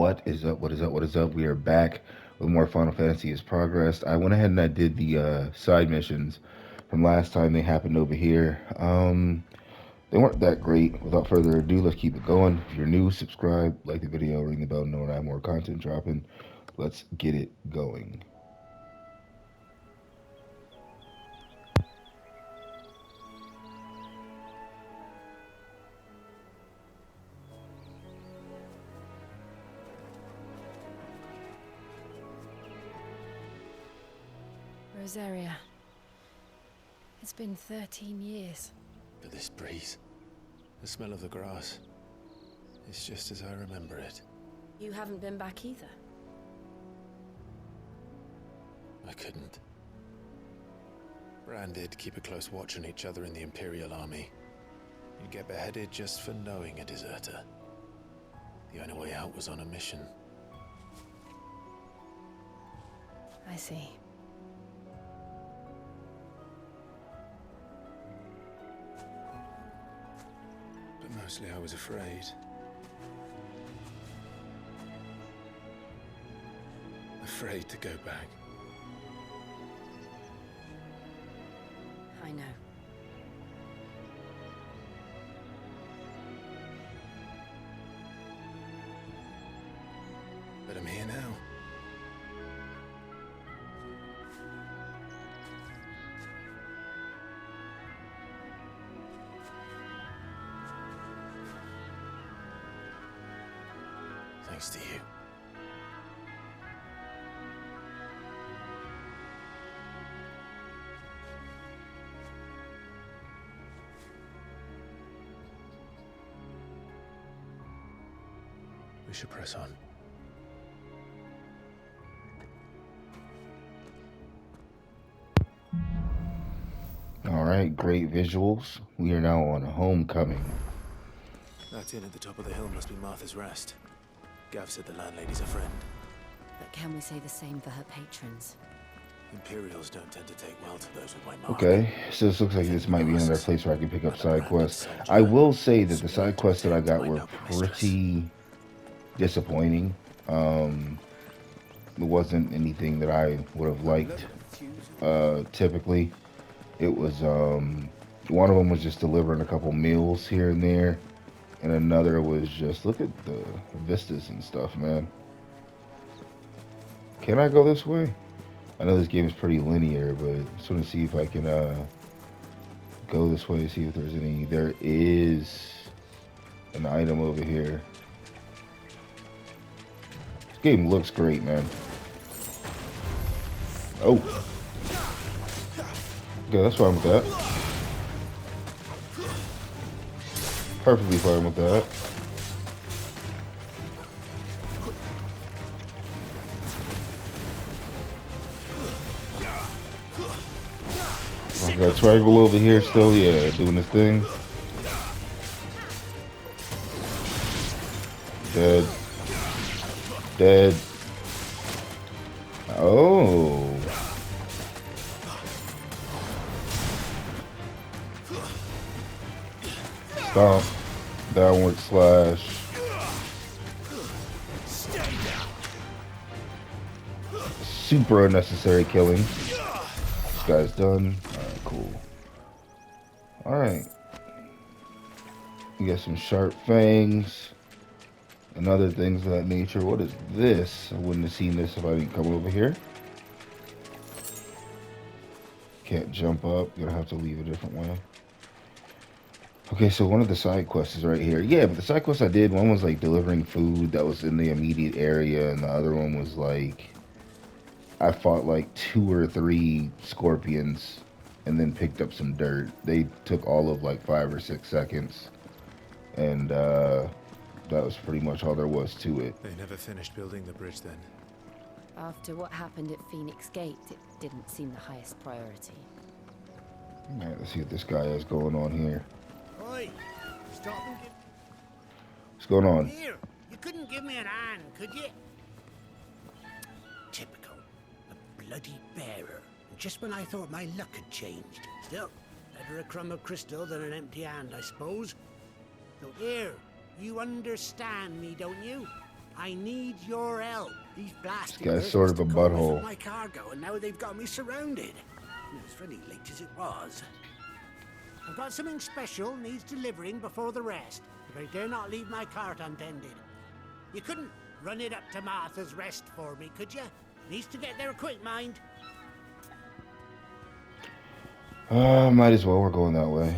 What is up? What is up? What is up? We are back with more Final Fantasy as progressed. I went ahead and I did the side missions from last time. They happened over here. They weren't that great. Without further ado, let's keep it going. If you're new, subscribe, like the video, ring the bell, know when I have more content dropping. Let's get it going. Rosaria. It's been 13 years. But this breeze, the smell of the grass, it's just as I remember it. You haven't been back either. I couldn't. Bran did keep a close watch on each other in the Imperial Army. You'd get beheaded just for knowing a deserter. The only way out was on a mission. I see. But mostly I was afraid. Afraid to go back. I know. But I'm here now. Thanks to you. We should press on. All right, great visuals. We are now on Homecoming. That inn at the top of the hill must be Martha's Rest. Gav said the landlady's a friend. But can we say the same for her patrons? Imperials don't tend to take well to those with my mark. Okay, so this looks like this might be another place where I can pick up side quests. I will say that the side quests that I got were pretty disappointing. It wasn't anything that I would have liked. Typically, it was one of them was just delivering a couple meals here and there, and another was just look at the vistas and stuff, man. Can I go this way? I know this game is pretty linear, but I just want to see if I can go this way, see if there's any. There is an item over here. This game looks great, man. Oh. Okay, that's fine with that. Perfectly fine with that. I got Triangle over here still, yeah, doing his thing. Dead. Dead. Oh. Stomp. Downward slash. Super unnecessary killing. This guy's done. Alright, cool. Alright. You got some sharp fangs and other things of that nature. What is this? I wouldn't have seen this if I didn't come over here. Can't jump up. Gonna have to leave a different way. Okay, so one of the side quests is right here. Yeah, but the side quests I did, one was like delivering food that was in the immediate area, and the other one was like I fought like 2 or 3 scorpions and then picked up some dirt. They took all of like 5 or 6 seconds, and that was pretty much all there was to it. They never finished building the bridge then. After what happened at Phoenix Gate, it didn't seem the highest priority. Alright, let's see what this guy has going on here. Oi, stop and give... What's going on? Here, you couldn't give me an hand, could you? Typical. A bloody bearer. Just when I thought my luck had changed. Still, better a crumb of crystal than an empty hand, I suppose. So here, you understand me, don't you? I need your help. These blasted guy's birds sort must of a have caught whiff butthole. of my cargo, and now they've got me surrounded. It was very late as it was. I've got something special needs delivering before the rest, but I dare not leave my cart untended. You couldn't run it up to Martha's Rest for me, could you? Needs to get there quick, mind. Might as well. We're going that way.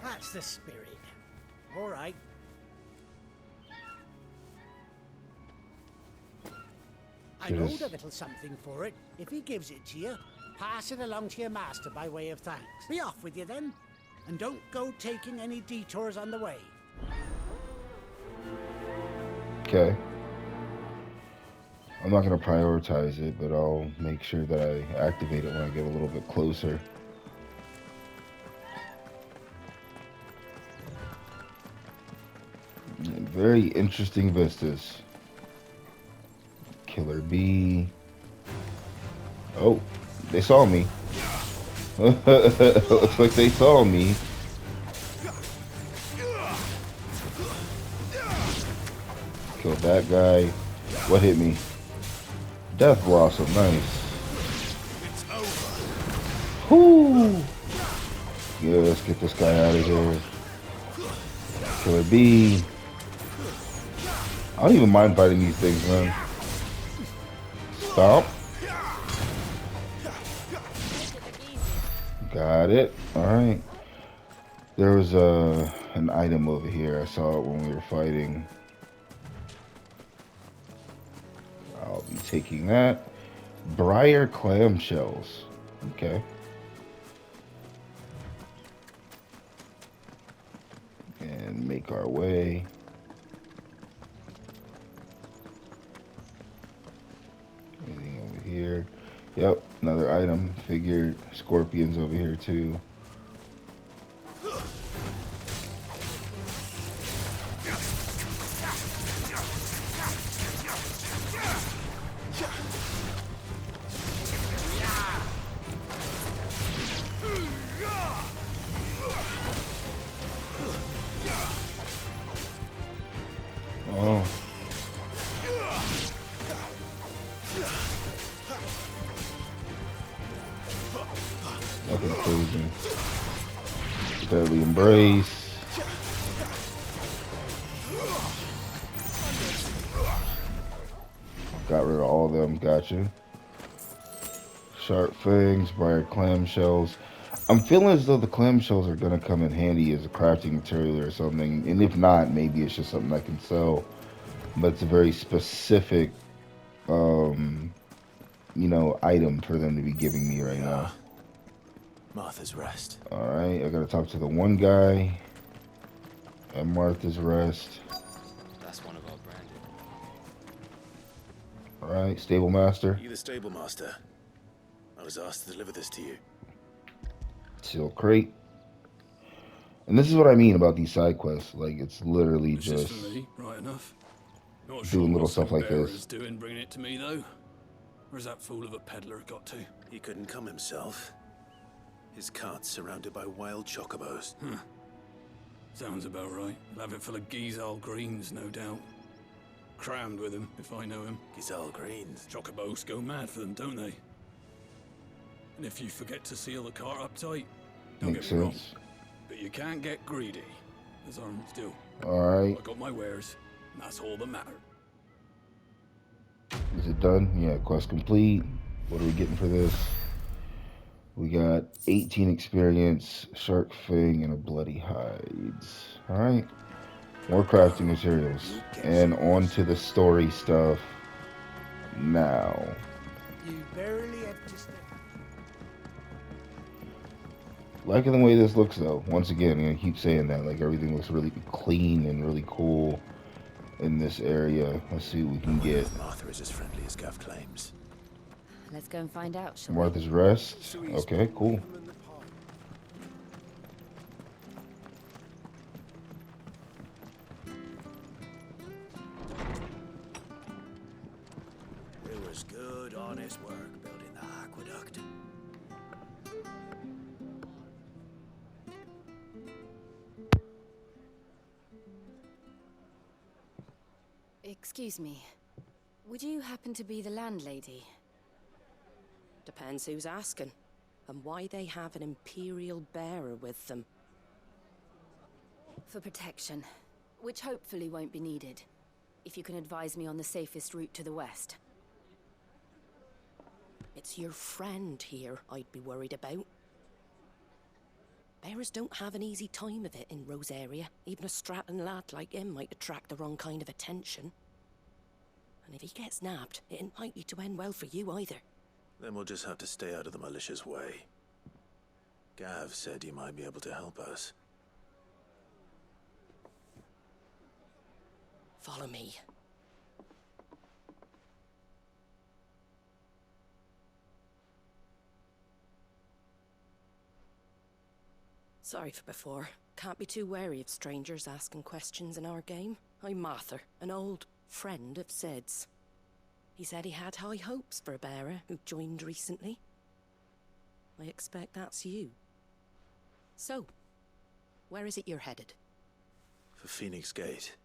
That's the spirit. All right. I'm owed a little something for it. If he gives it to you, pass it along to your master by way of thanks. Be off with you then, and don't go taking any detours on the way. Okay. I'm not going to prioritize it, but I'll make sure that I activate it when I get a little bit closer. Very interesting vistas. Killer bee. Oh, they saw me. Looks like they saw me. Killed that guy. What hit me? Death Blossom. Nice. Whoo! Yeah, let's get this guy out of here. Killer bee. I don't even mind fighting these things, man. Stomp. Got it. Alright. There was an item over here. I saw it when we were fighting. I'll be taking that. Briar clamshells. Okay. And make our way. Anything over here? Yep, another item. Figured scorpions over here too. Oh. Nothing crazy. Deadly embrace. Got rid of all of them. Gotcha. Sharp fangs, briar clamshells. I'm feeling as though the clamshells are gonna come in handy as a crafting material or something. And if not, maybe it's just something I can sell. But it's a very specific, you know, item for them to be giving me right now. Martha's Rest. Alright, I gotta talk to the one guy at Martha's Rest. That's one of our branded. Alright, stable master. You the stable master? I was asked to deliver this to you. Seal crate. And this is what I mean about these side quests. Like, it's literally just for me, right enough. Not doing sure little what stuff some like bearer's this. doing bringing it to me though. Where's that fool of a peddler got to? He couldn't come himself. His cart's surrounded by wild chocobos. Sounds about right. He'll have it full of J.A.G greens, no doubt. Crammed with him, if I know him. Gizal greens. Chocobos go mad for them, don't they? And if you forget to seal the cart up tight, don't Makes get me wrong, sense. but you can't get greedy. As I'm still. Alright. I got my wares, and that's all that matters. Is it done? Yeah, quest complete. What are we getting for this? We got 18 experience, shark fang, and a bloody hides. Alright. More crafting materials. And on to the story stuff now. You barely have to step. Liking the way this looks though. Once again, I'm gonna keep saying that. Like, everything looks really clean and really cool in this area. Let's see what we can get. Martha is as friendly as Gav claims. Let's go and find out, shall we? Martha's Rest. Okay, cool. It was good, honest work building the aqueduct. Excuse me. Would you happen to be the landlady? Depends who's asking, and why they have an Imperial bearer with them. For protection, which hopefully won't be needed. If you can advise me on the safest route to the west. It's your friend here I'd be worried about. Bearers don't have an easy time of it in Rosaria. Even a Stratton lad like him might attract the wrong kind of attention. And if he gets nabbed, it ain't likely to end well for you either. Then we'll just have to stay out of the malicious way. Gav said he might be able to help us. Follow me. Sorry for before. Can't be too wary of strangers asking questions in our game. I'm Martha, an old friend of Sid's. He said he had high hopes for a bearer who joined recently. I expect that's you. So, where is it you're headed? For Phoenix Gate.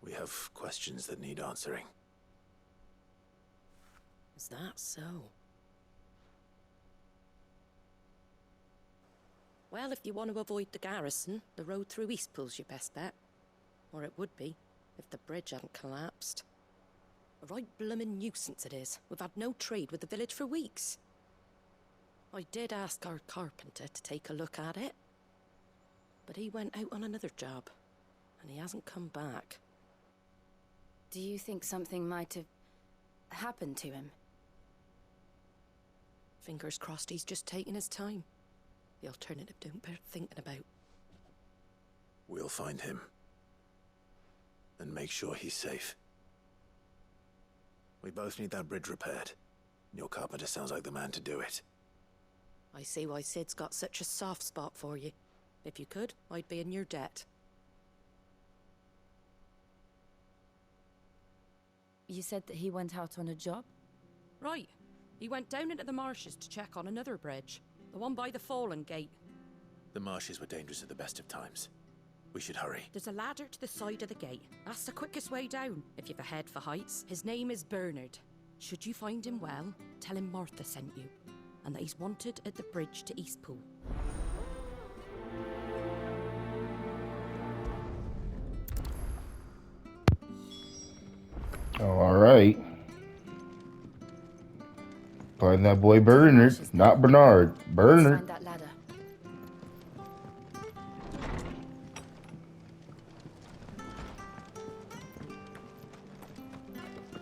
We have questions that need answering. Is that so? Well, if you want to avoid the garrison, the road through Eastpool's your best bet. Or it would be, if the bridge hadn't collapsed. A right bloomin' nuisance it is. We've had no trade with the village for weeks. I did ask our carpenter to take a look at it. But he went out on another job, and he hasn't come back. Do you think something might have happened to him? Fingers crossed he's just taking his time. The alternative don't bear thinking about. We'll find him. And make sure he's safe. We both need that bridge repaired. Your carpenter sounds like the man to do it. I see why Sid's got such a soft spot for you. If you could, I'd be in your debt. You said that he went out on a job? Right. He went down into the marshes to check on another bridge. The one by the Fallen Gate. The marshes were dangerous at the best of times. We should hurry. There's a ladder to the side of the gate. That's the quickest way down, if you've a head for heights. His name is Bernard. Should you find him well, tell him Martha sent you, and that he's wanted at the bridge to Eastpool. All right. Find that boy Bernard, not Bernard. Let's Bernard. find that ladder.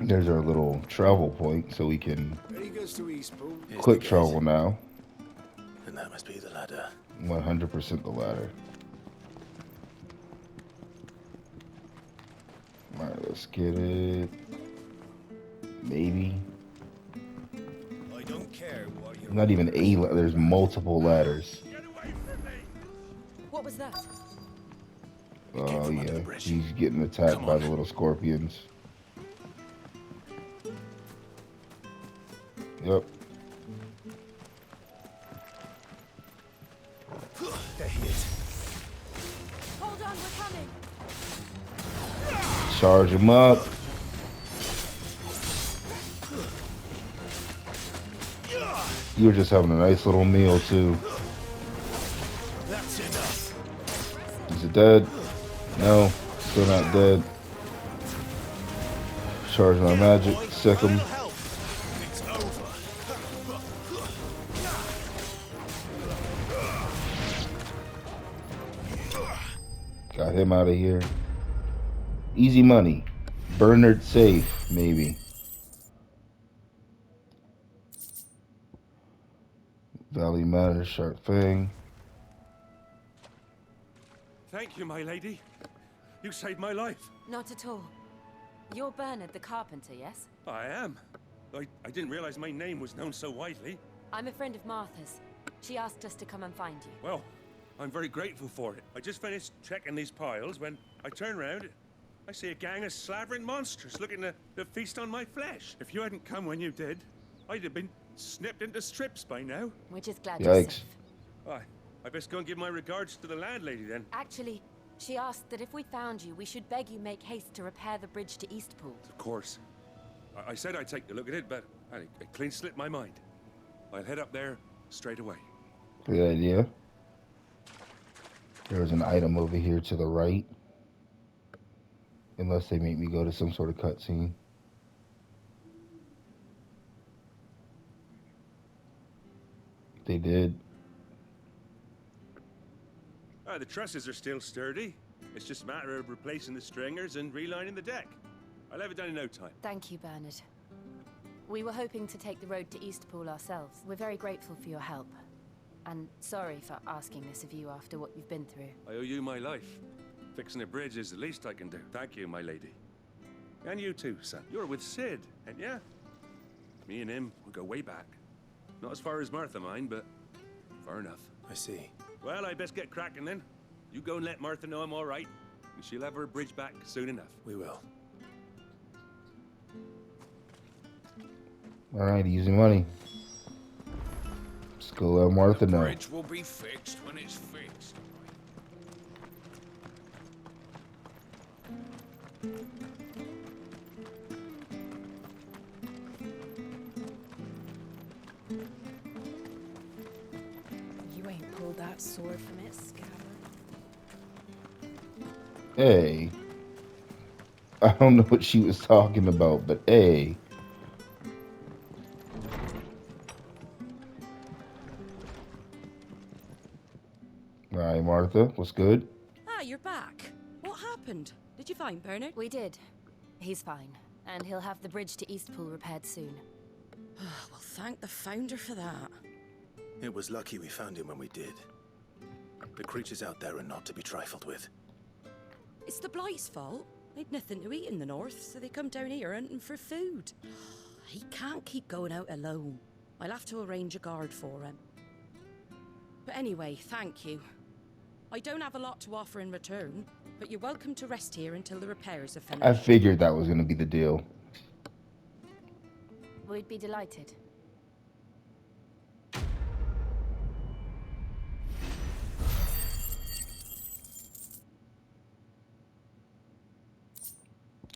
There's our little travel point, so we can He goes to Eastpool. Here's quick the gate. travel now. And that must be the ladder. 100% the ladder. Alright, let's get it. Maybe. I don't care what you. Not even a ladder. There's multiple ladders. What was that? It came Oh from under yeah, the bridge. he's getting attacked Come by on. the little scorpions. Yep. There he is. Hold on, we're coming! Charge him up. You were just having a nice little meal too. That's enough. Is it dead? No, still not dead. Charge my magic, sick him. Help. It's over. Got him out of here. Easy money. Bernard safe, maybe. Valley Manor, sharp thing. Thank you, my lady. You saved my life. Not at all. You're Bernard the carpenter, yes? I am. I didn't realize my name was known so widely. I'm a friend of Martha's. She asked us to come and find you. Well, I'm very grateful for it. I just finished checking these piles when I turn around. I see a gang of slavering monsters looking to feast on my flesh. If you hadn't come when you did, I'd have been snipped into strips by now. We're just glad you're Yikes. safe. I best go and give my regards to the landlady then. Actually, She asked that if we found you, we should beg you make haste to repair the bridge to Eastpool. Of course. I said I'd take a look at it, but it clean slipped my mind. I'll head up there straight away. Good idea. There's an item over here to the right. Unless they make me go to some sort of cutscene. They did. The trusses are still sturdy. It's just a matter of replacing the stringers and relining the deck. I'll have it done in no time. Thank you, Bernard. We were hoping to take the road to Eastpool ourselves. We're very grateful for your help. And sorry for asking this of you after what you've been through. I owe you my life. Fixing a bridge is the least I can do. Thank you, my lady. And you too, son. You're with Sid, ain't ya? Me and him, we go way back. Not as far as Martha, mind, but far enough. I see. Well, I best get cracking then. You go and let Martha know I'm all right, and she'll have her bridge back soon enough. We will. All right, easy money. Just go let Martha know. Bridge will be fixed when it's fixed. You ain't pulled that sword from its scabbard. Hey. I don't know what she was talking about, but hey. All right, Martha, what's good? Ah, you're back. What happened? Did you find Bernard? We did. He's fine. And he'll have the bridge to Eastpool repaired soon. Well, thank the founder for that. It was lucky we found him when we did. The creatures out there are not to be trifled with. It's the Blight's fault. They'd nothing to eat in the north, so they come down here hunting for food. He can't keep going out alone. I'll have to arrange a guard for him. But anyway, thank you. I don't have a lot to offer in return, but you're welcome to rest here until the repairs are finished. I figured that was going to be the deal. We'd be delighted.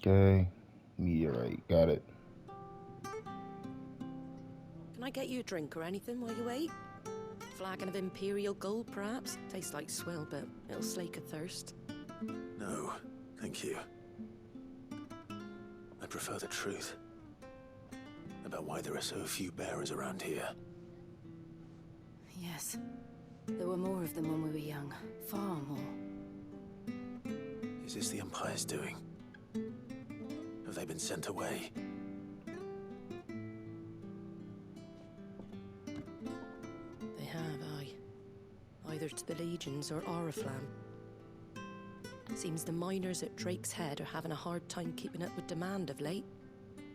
Okay. Meteorite. Got it. Can I get you a drink or anything while you wait? Flagon of Imperial Gold, perhaps? Tastes like swill, but it'll slake a thirst. No, thank you. I prefer the truth. About why there are so few bearers around here. Yes. There were more of them when we were young. Far more. Is this the Empire's doing? Have they been sent away? They have, aye. Either to the Legions or Oriflamme. Seems the miners at Drake's Head are having a hard time keeping up with demand of late,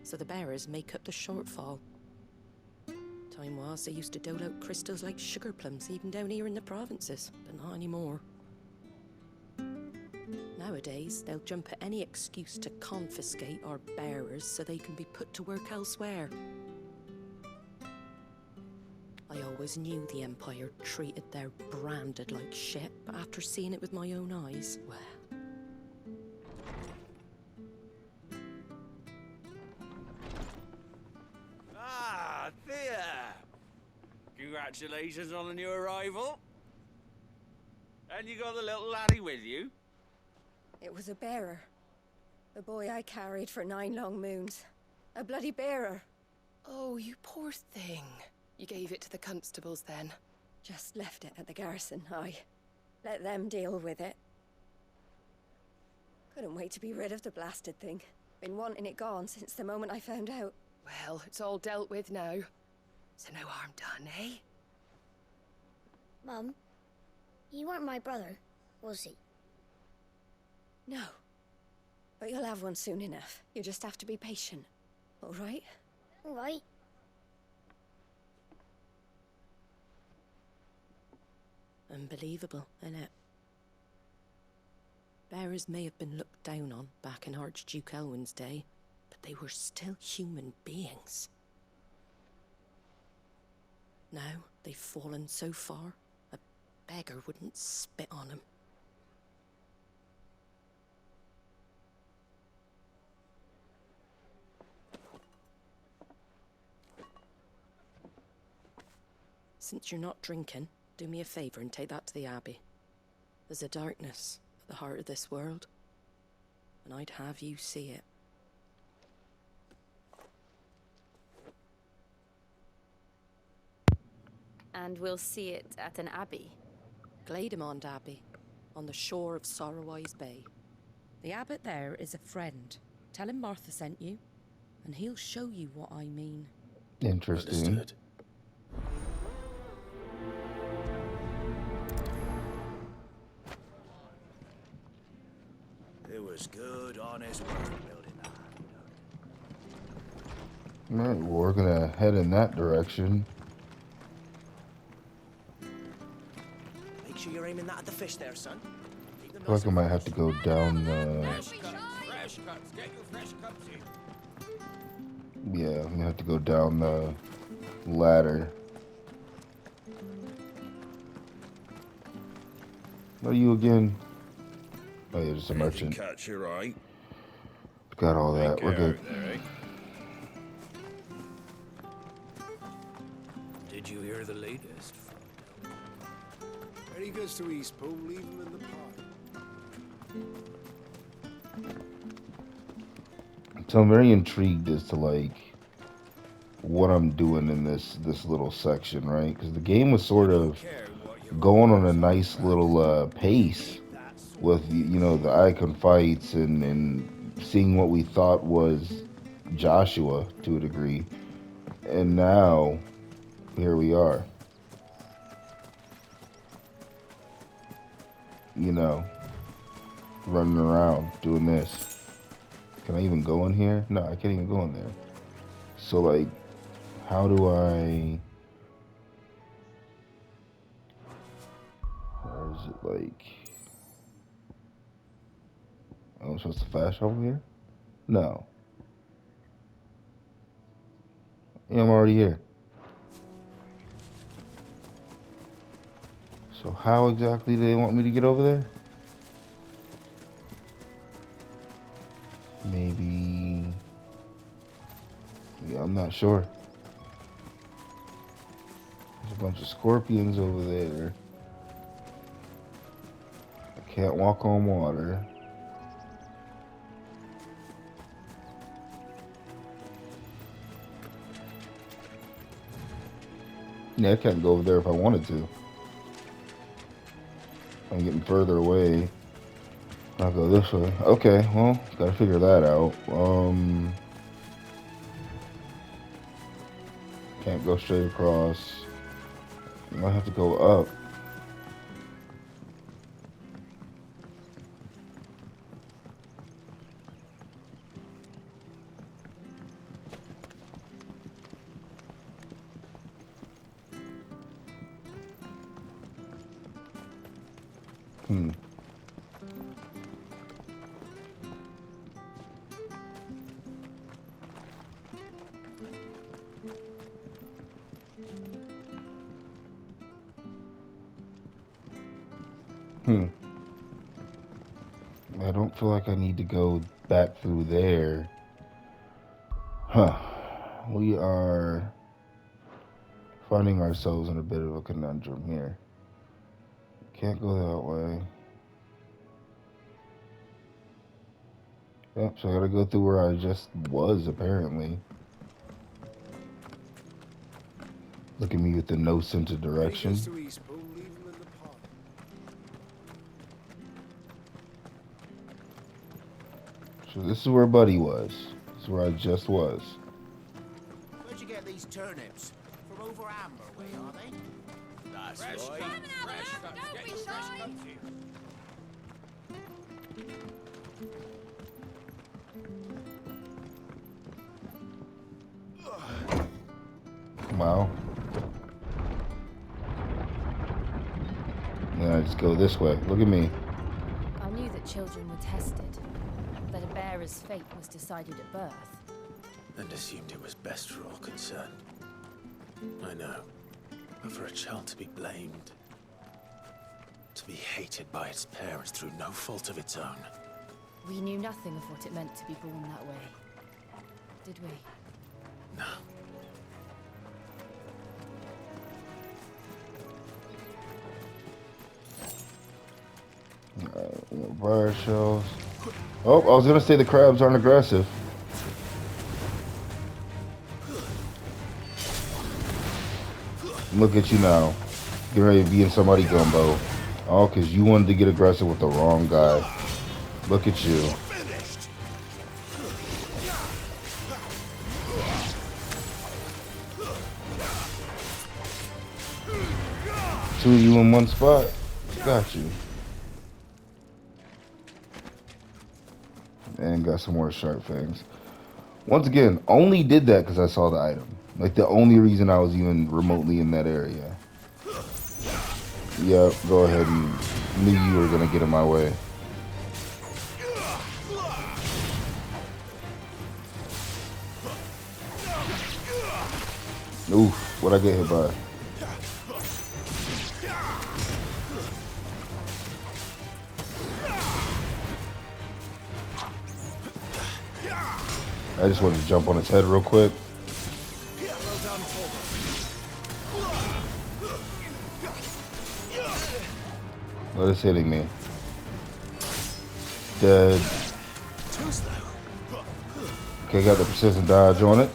so the bearers make up the shortfall. Time was they used to dole out crystals like sugar plums even down here in the provinces, but not anymore. Nowadays, they'll jump at any excuse to confiscate our bearers so they can be put to work elsewhere. I always knew the Empire treated their branded like shit, but after seeing it with my own eyes, well... Ah, Thea! Congratulations on the new arrival. And you got the little laddie with you? It was a bearer. The boy I carried for 9 long moons. A bloody bearer. Oh, you poor thing. You gave it to the constables then? Just left it at the garrison, aye. Let them deal with it. Couldn't wait to be rid of the blasted thing. Been wanting it gone since the moment I found out. Well, it's all dealt with now. So no harm done, eh? Mum, you weren't my brother, was he? No. But you'll have one soon enough. You just have to be patient. All right? All right. Unbelievable, innit? Bearers may have been looked down on back in Archduke Elwin's day, but they were still human beings. Now they've fallen so far, a beggar wouldn't spit on them. Since you're not drinking, do me a favor and take that to the Abbey. There's a darkness at the heart of this world, and I'd have you see it. And we'll see it at an abbey. Glademond Abbey, on the shore of Sorrowise Bay. The abbot there is a friend. Tell him Martha sent you, and he'll show you what I mean. Interesting. Understood. It was good, honest work building that. Alright, well, we're gonna head in that direction. Make sure you're aiming that at the fish there, son. I feel like I might have to go down the... Fresh cuts. Get your fresh cuts in. Yeah, I'm gonna have to go down the ladder. What are you again? Oh, you're just a merchant. Catch your eye. Got all that. We're good. There, eh? Did you hear the latest? When he goes to Eastpool, leave him in the pot. So I'm very intrigued as to like what I'm doing in this little section, right? Because the game was sort of going on a nice little pace with you know the icon fights and seeing what we thought was Joshua to a degree, and now here we are. You know, running around doing this. Can I even go in here? No, I can't even go in there. So, like, how do I... Or is it like... I'm supposed to flash over here? No. Yeah, I'm already here. So how exactly do they want me to get over there? Maybe... Yeah, I'm not sure. There's a bunch of scorpions over there. I can't walk on water. Yeah, I can't go over there if I wanted to. I'm getting further away. I'll go this way. Okay, well, gotta figure that out. Can't go straight across. I might have to go up. I don't feel like I need to go back through there. Huh. We are finding ourselves in a bit of a conundrum here. Can't go that way. Yep, so I gotta go through where I just was, apparently. Look at me with the no sense of direction. So this is where Buddy was. This is where I just was. Where'd you get these turnips? From over Amber way, are they? That's Fresh right. cuts. Fresh cuts. Get your fresh cuts in. Wow. Then I just go this way. Look at me. I knew that children were tested, that a bearer's fate was decided at birth. And assumed it was best for all concerned. I know. But for a child to be blamed, to be hated by its parents through no fault of its own. We knew nothing of what it meant to be born that way, did we? No. Fire shells. Oh, I was gonna say the crabs aren't aggressive. Look at you now. Get ready to be in somebody gumbo. Oh, because you wanted to get aggressive with the wrong guy. Look at you. Two of you in one spot. Got you. And got some more sharp fangs. Once again, only did that because I saw the item. Like the only reason I was even remotely in that area. Yep, go ahead and knew you were gonna get in my way. Oof, what'd I get hit by? I just wanted to jump on his head real quick. What is hitting me? Dead. Okay, got the precision dodge on it.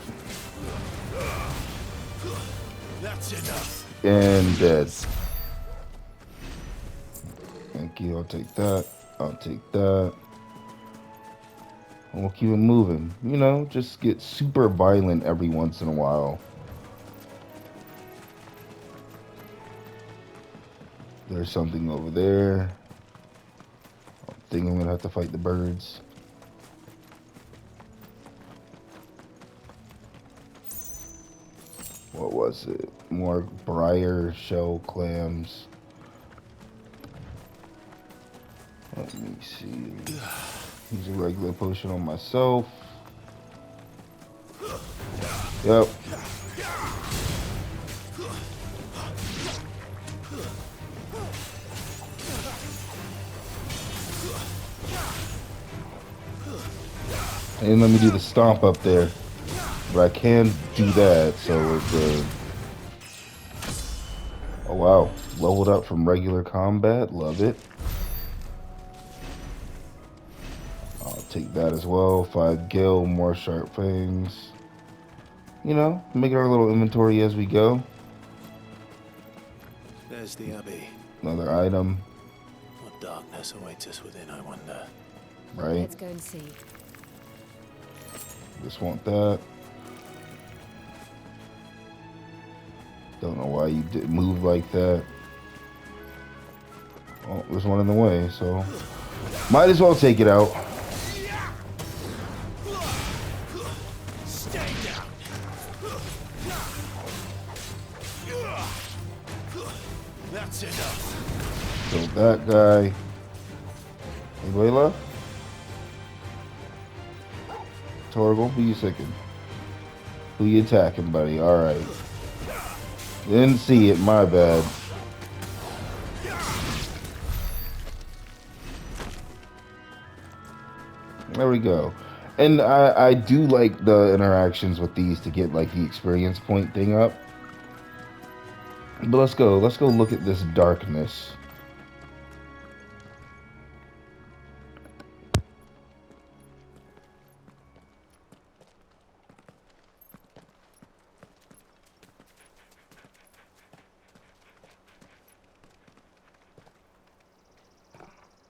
And dead. Thank you, I'll take that. I'll take that. And we'll keep it moving. You know, just get super violent every once in a while. There's something over there. I think I'm gonna have to fight the birds. What was it? More briar shell clams. Let me see. Use a regular potion on myself. Yep. And let me do the stomp up there. But I can do that, so we're good. Oh wow. Leveled up from regular combat. Love it. I'll take that as well. 5 gil, more sharp fangs. You know, making our little inventory as we go. There's the Abbey. Another item. What darkness awaits us within, I wonder. Right. Let's go and see. Just want that. Don't know why you did move like that. Oh, there's one in the way, so might as well take it out. Stay down. That's enough. Killed that guy. Anybody left? Torgal, who you sicking? Who you attacking, buddy? Alright. Didn't see it, my bad. There we go. And I do like the interactions with these to get like the experience point thing up. But let's go look at this darkness.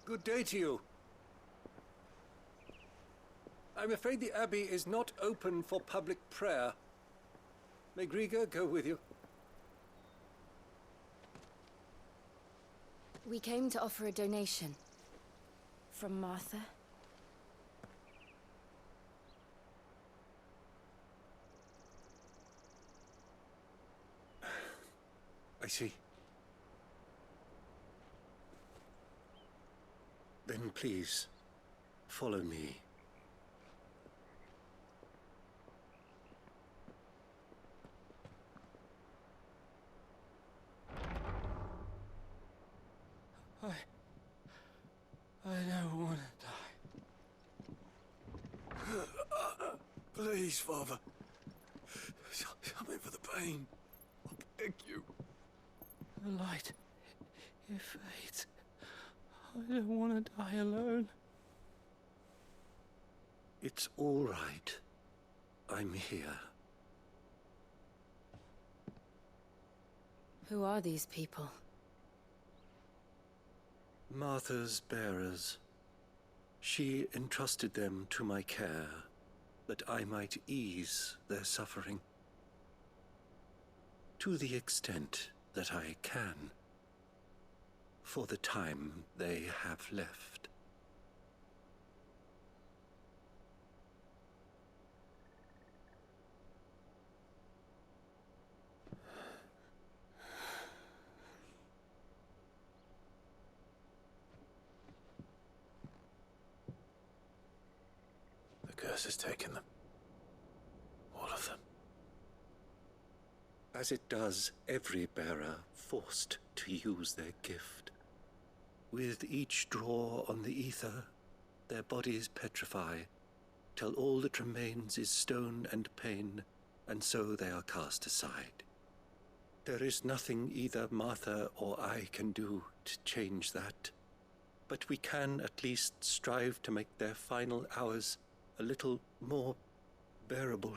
Good day to you. I'm afraid the Abbey is not open for public prayer. May Grieger go with you? We came to offer a donation. From Martha. I see. Then please, follow me. I don't want to die. Please, Father. Something for the pain. I beg you. The light, it fades. I don't want to die alone. It's all right. I'm here. Who are these people? Martha's bearers. She entrusted them to my care, that I might ease their suffering. To the extent that I can, for the time they have left. The curse has taken them. All of them. As it does every bearer forced to use their gift. With each draw on the ether, their bodies petrify, till all that remains is stone and pain, and so they are cast aside. There is nothing either Martha or I can do to change that, but we can at least strive to make their final hours a little more bearable.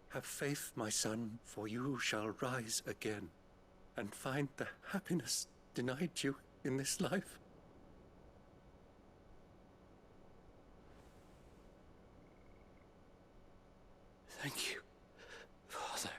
Have faith, my son, for you shall rise again, and find the happiness denied you in this life. Thank you, Father.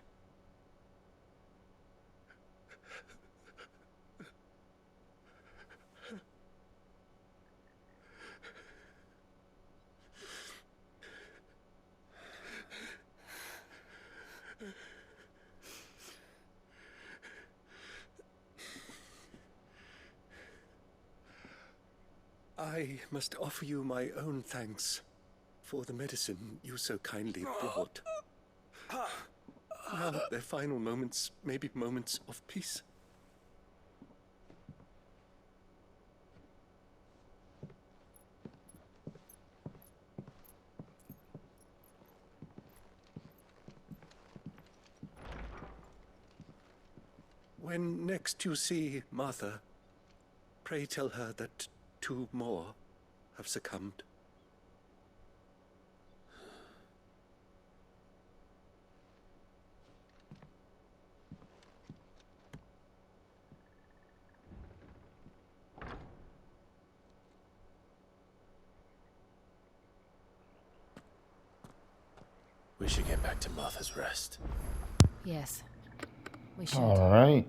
I must offer you my own thanks for the medicine you so kindly brought. Now their final moments may be moments of peace. When next you see Martha, pray tell her that 2 more have succumbed. We should get back to Martha's Rest. Yes, we should. All right.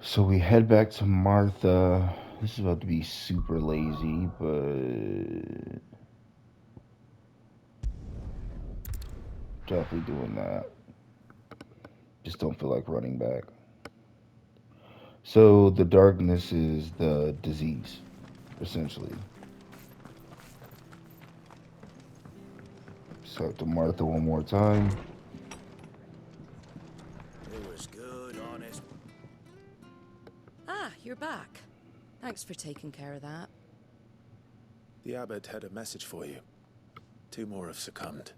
So we head back to Martha. This is about to be super lazy, but definitely doing that. Just don't feel like running back. So the darkness is the disease, essentially. So to Martha one more time. It was good, honest. Ah, you're back. Thanks for taking care of that. The abbot had a message for you. 2 more have succumbed.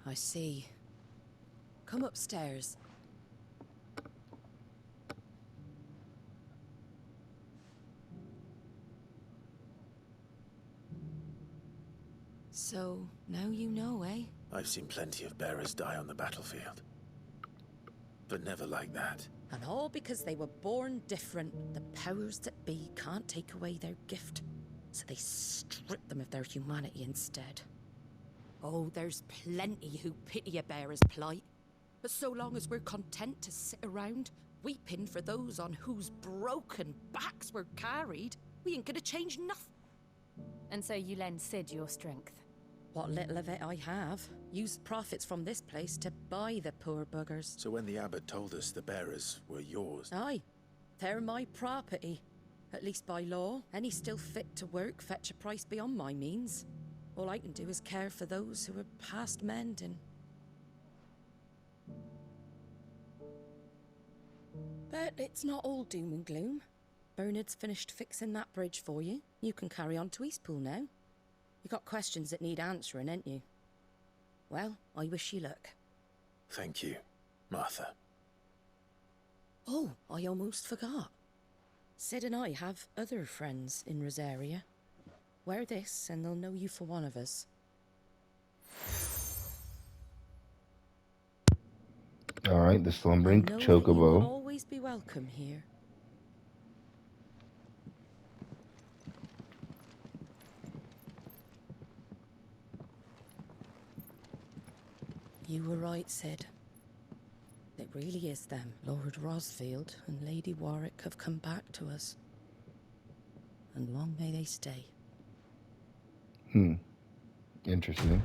I see. Come upstairs. So, now you know, eh? I've seen plenty of bearers die on the battlefield. But never like that. And all because they were born different. The powers that be can't take away their gift, so they strip them of their humanity instead. Oh, there's plenty who pity a bearer's plight. But so long as we're content to sit around, weeping for those on whose broken backs we're carried, we ain't gonna change nothing. And so you lend Sid your strength? What little of it I have, used profits from this place to buy the poor buggers. So when the abbot told us the bearers were yours... Aye, they're my property. At least by law. Any still fit to work fetch a price beyond my means. All I can do is care for those who are past mending. But it's not all doom and gloom. Bernard's finished fixing that bridge for you. You can carry on to Eastpool now. You got questions that need answering, ain't you? Well, I wish you luck. Thank you, Martha. Oh, I almost forgot. Sid and I have other friends in Rosaria. Wear this, and they'll know you for one of us. All right, the slumbering I know that you will chocobo. always be welcome here. You were right, Sid. It really is them. Lord Rosfield and Lady Warwick have come back to us. And long may they stay. Interesting.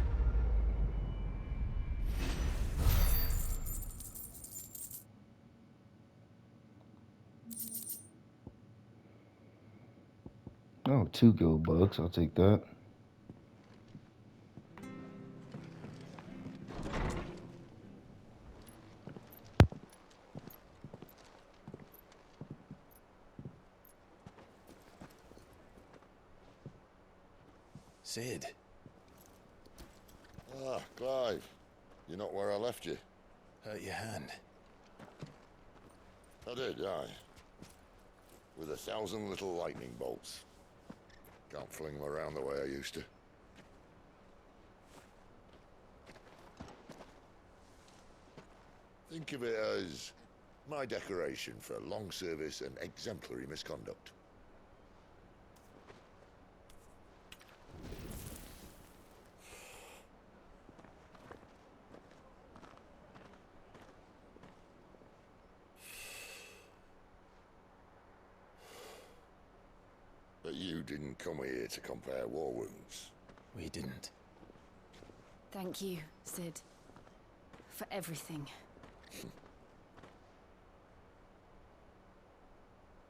Oh, 2 gold bucks. I'll take that. Sid. Ah, Clive. You're not where I left you. Hurt your hand. I did, aye. With 1,000 little lightning bolts. Can't fling them around the way I used to. Think of it as my decoration for long service and exemplary misconduct. But you didn't come here to compare war wounds. We didn't. Thank you, Sid. For everything.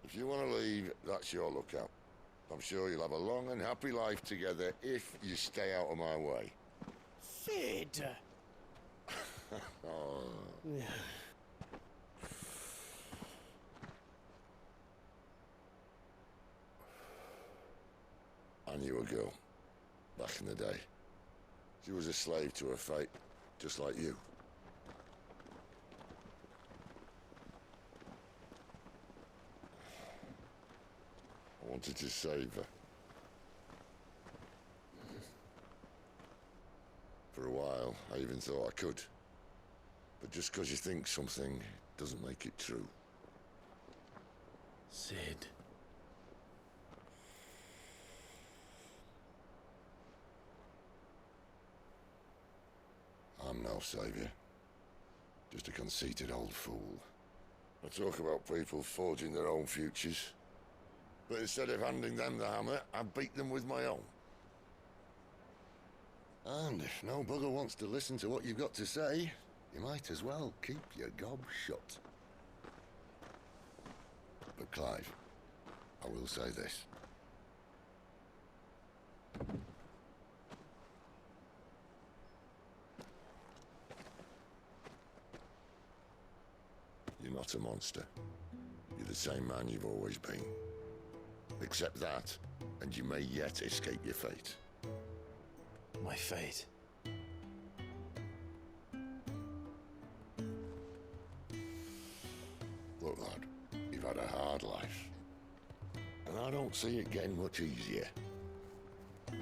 If you want to leave, that's your lookout. I'm sure you'll have a long and happy life together if you stay out of my way. Sid! Oh. I knew a girl, back in the day. She was a slave to her fate, just like you. I wanted to save her. For a while, I even thought I could. But just because you think something doesn't make it true. Sid. I'm no savior. Just a conceited old fool. I talk about people forging their own futures. But instead of handing them the hammer, I beat them with my own. And if no bugger wants to listen to what you've got to say, you might as well keep your gob shut. But Clive, I will say this. You're not a monster. You're the same man you've always been. Accept that, and you may yet escape your fate. My fate. Look, lad, you've had a hard life. And I don't see it getting much easier. You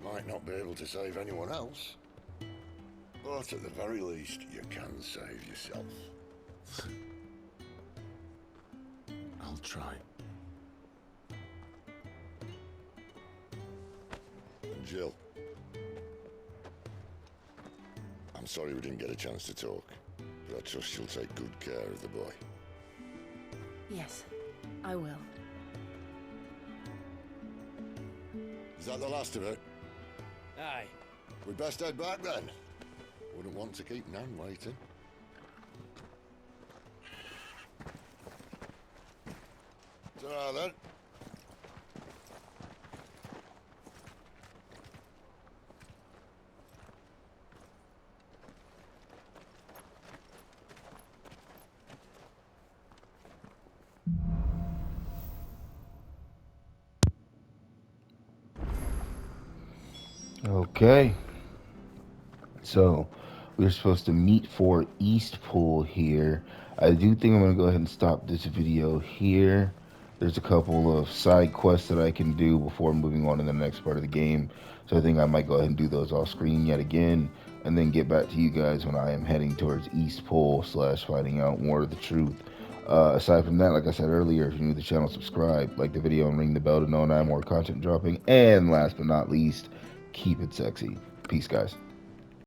might not be able to save anyone else, but at the very least, you can save yourself. I'll try. And Jill, I'm sorry we didn't get a chance to talk, but I trust she'll take good care of the boy. Yes, I will. Is that the last of it? Aye. We'd best head back then. Wouldn't want to keep Nan waiting. Ta-ra then. Okay. So, we're supposed to meet for East Pool here. I do think I'm going to go ahead and stop this video here. There's a couple of side quests that I can do before moving on to the next part of the game. So I think I might go ahead and do those off screen yet again, and then get back to you guys when I am heading towards East Pool / finding out more of the truth. Aside from that, like I said earlier, if you're new to the channel, subscribe, like the video, and ring the bell to know when I have more content dropping. And last but not least, keep it sexy. Peace, guys.